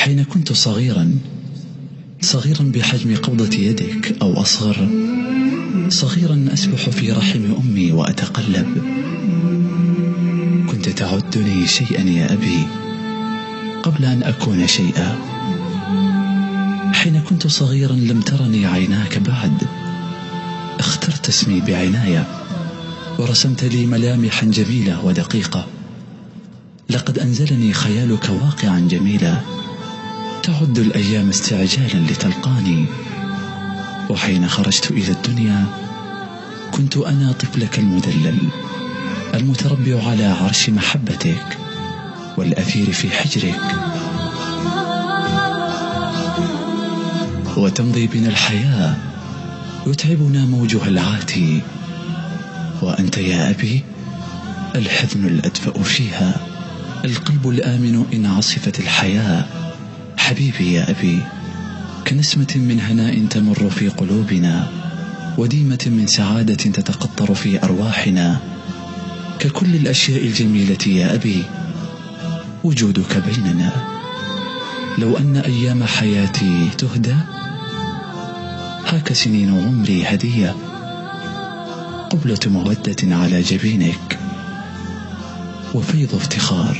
حين كنت صغيرا بحجم قبضة يدك أو أصغر، صغيرا أسبح في رحم أمي وأتقلب، كنت تعدني شيئا يا أبي قبل أن أكون شيئا. حين كنت صغيرا لم ترني عيناك بعد، اخترت اسمي بعناية ورسمت لي ملامحا جميلة ودقيقة. لقد أنزلني خيالك واقعا جميلا، تعد الأيام استعجالا لتلقاني. وحين خرجت إلى الدنيا كنت أنا طفلك المدلل المتربع على عرش محبتك والأثير في حجرك. وتمضي بنا الحياة يتعبنا موجها العاتي، وأنت يا أبي الحزن الأدفأ فيها، القلب الآمن إن عصفت الحياة. حبيبي يا أبي، كنسمة من هناء تمر في قلوبنا، وديمة من سعادة تتقطر في أرواحنا. ككل الأشياء الجميلة يا أبي وجودك بيننا. لو أن أيام حياتي تهدى، هاك سنين عمري هدية، قبلة مودة على جبينك وفيض افتخار.